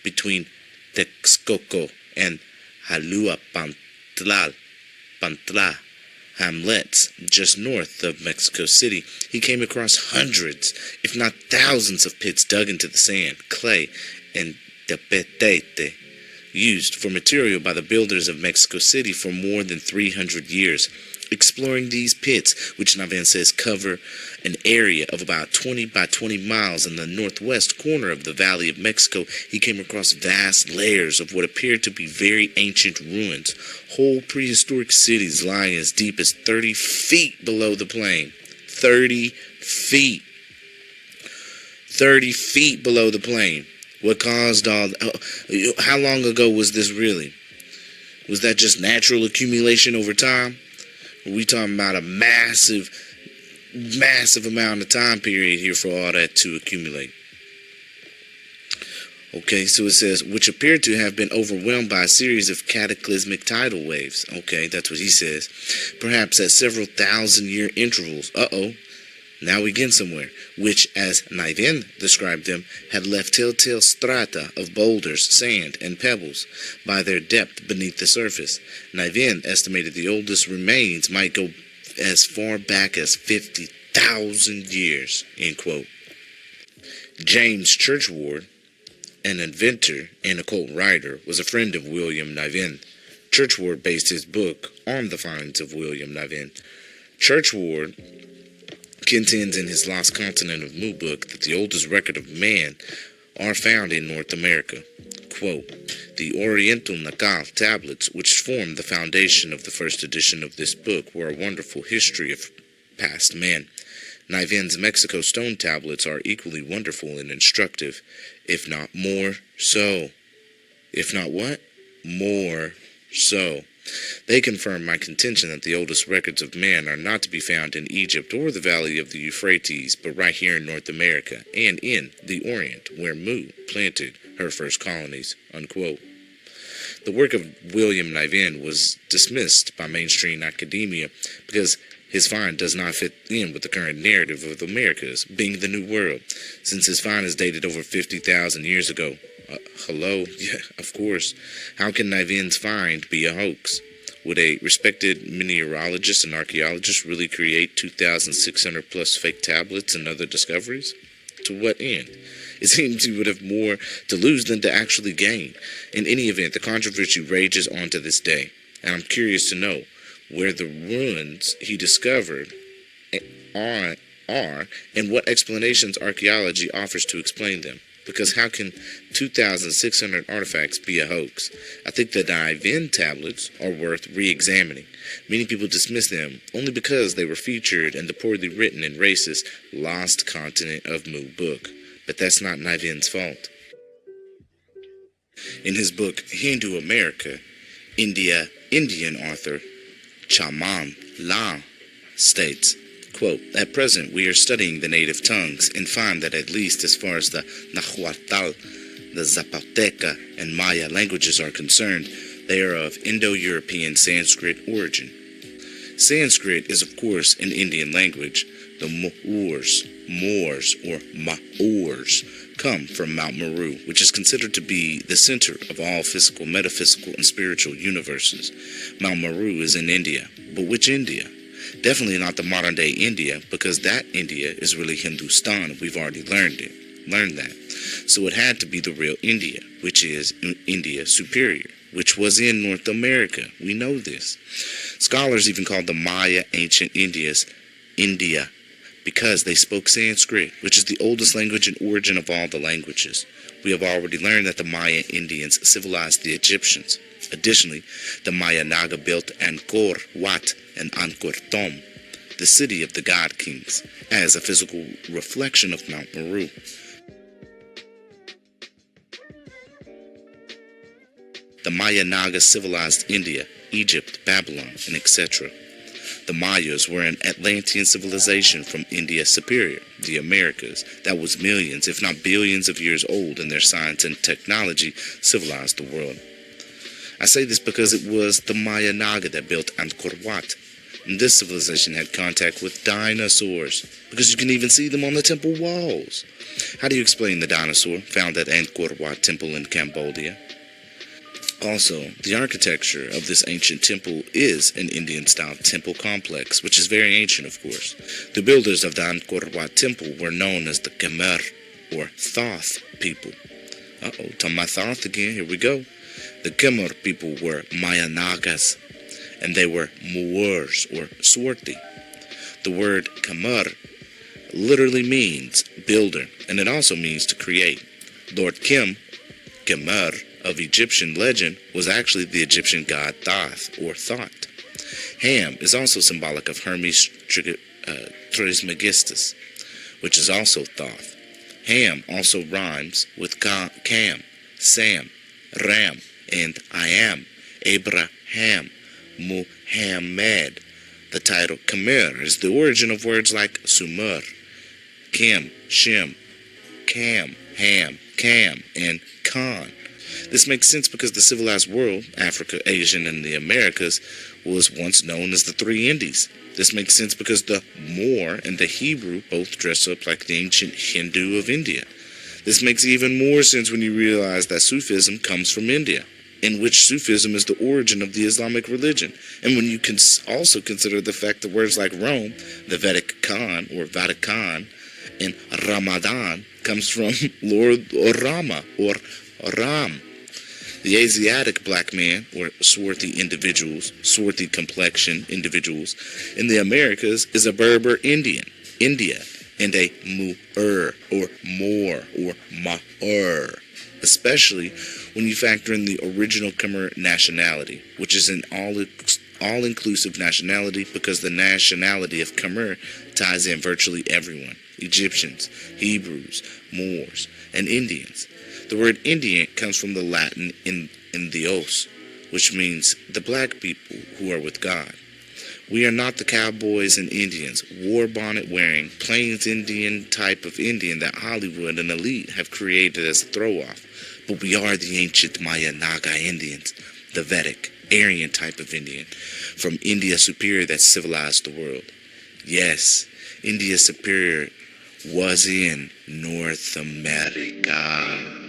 A: between Texcoco and Pantla hamlets just north of Mexico City. He came across hundreds, if not thousands, of pits dug into the sand, clay, and tapete, used for material by the builders of Mexico City for more than 300 years. Exploring these pits, which Naiven says cover an area of about 20 by 20 miles in the northwest corner of the Valley of Mexico, he came across vast layers of what appeared to be very ancient ruins, whole prehistoric cities lying as deep as 30 feet below the plain. 30 feet. 30 feet below the plain. What caused all... how long ago was this really? Was that just natural accumulation over time? Are we talking about a massive amount of time period here for all that to accumulate? Okay, so it says, which appeared to have been overwhelmed by a series of cataclysmic tidal waves. Okay, that's what he says. Perhaps at several thousand-year intervals. Now we get somewhere. Which, as Naiven described them, had left telltale strata of boulders, sand, and pebbles by their depth beneath the surface. Naiven estimated the oldest remains might go as far back as 50,000 years, end quote. James Churchward, an inventor and occult writer, was a friend of William Naiven. Churchward based his book on the finds of William Naiven. Churchward contends in his Lost Continent of Mu book that the oldest record of man are found in North America. Quote, the Oriental Nakal tablets, which form the foundation of the first edition of this book, were a wonderful history of past man. Naiven's Mexico stone tablets are equally wonderful and instructive, if not more so. If not what? More so. They confirm my contention that the oldest records of man are not to be found in Egypt or the valley of the Euphrates, but right here in North America and in the Orient, where Mu planted her first colonies, unquote. The work of William Naiven was dismissed by mainstream academia because his find does not fit in with the current narrative of the Americas being the New World, since his find is dated over 50,000 years ago. Hello? Yeah, of course. How can Naiven's find be a hoax? Would a respected mineralogist and archaeologist really create 2,600 plus fake tablets and other discoveries? To what end? It seems he would have more to lose than to actually gain. In any event, the controversy rages on to this day, and I'm curious to know where the ruins he discovered are and what explanations archaeology offers to explain them. Because how can 2,600 artifacts be a hoax? I think the Naiven tablets are worth re-examining. Many people dismiss them only because they were featured in the poorly written and racist Lost Continent of Mu book. But that's not Naiven's fault. In his book, Hindu America, Indian author Chaman La states, quote, at present, we are studying the native tongues and find that at least as far as the Nahuatl, the Zapoteca, and Maya languages are concerned, they are of Indo-European Sanskrit origin. Sanskrit is, of course, an Indian language. The Moors, or Maors, come from Mount Meru, which is considered to be the center of all physical, metaphysical, and spiritual universes. Mount Meru is in India. But which India? Definitely not the modern-day India, because that India is really Hindustan. We've already learned that. So it had to be the real India, which is India Superior, which was in North America. We know this. Scholars even called the Maya ancient India, because they spoke Sanskrit, which is the oldest language and origin of all the languages. We have already learned that the Maya Indians civilized the Egyptians. Additionally, the Maya Naga built Angkor Wat and Angkor Thom, the city of the god kings, as a physical reflection of Mount Meru. The Maya Naga civilized India, Egypt, Babylon, and etc. The Mayas were an Atlantean civilization from India Superior, the Americas, that was millions, if not billions of years old, and their science and technology civilized the world. I say this because it was the Maya Naga that built Angkor Wat, and this civilization had contact with dinosaurs, because you can even see them on the temple walls. How do you explain the dinosaur found at Angkor Wat Temple in Cambodia? Also, the architecture of this ancient temple is an Indian-style temple complex, which is very ancient, of course. The builders of the Angkor Wat Temple were known as the Khmer, or Thoth people. Talking about Thoth again, here we go. The Khmer people were Maya Nagas, and they were Moors, or Swarthi. The word Khmer literally means builder, and it also means to create. Lord Khmer of Egyptian legend was actually the Egyptian god Thoth, or Thought. Ham is also symbolic of Hermes Trismegistus, which is also Thoth. Ham also rhymes with Cam, Sam, Ram, and I am, Abraham, Muhammad. The title Khmer is the origin of words like Sumer, Kim, Shem, Cam, Ham, Cam, and Khan. This makes sense because the civilized world, Africa, Asia, and the Americas, was once known as the Three Indies. This makes sense because the Moor and the Hebrew both dress up like the ancient Hindu of India. This makes even more sense when you realize that Sufism comes from India, in which Sufism is the origin of the Islamic religion. And when you can also consider the fact that words like Rome, the Vedic Khan, or Vatican, and Ramadan comes from Lord Rama, or Ram. The Asiatic black man, or swarthy individuals, swarthy complexion individuals, in the Americas is a Berber Indian, India, and a Mu'er, or Moor, or Ma'ur, especially when you factor in the original Khmer nationality, which is an all-inclusive nationality because the nationality of Khmer ties in virtually everyone: Egyptians, Hebrews, Moors, and Indians. The word Indian comes from the Latin Indios, which means the black people who are with God. We are not the cowboys and Indians, war bonnet wearing, plains Indian type of Indian that Hollywood and elite have created as a throw-off, but we are the ancient Maya Naga Indians, the Vedic, Aryan type of Indian, from India Superior that civilized the world. Yes, India Superior was in North America.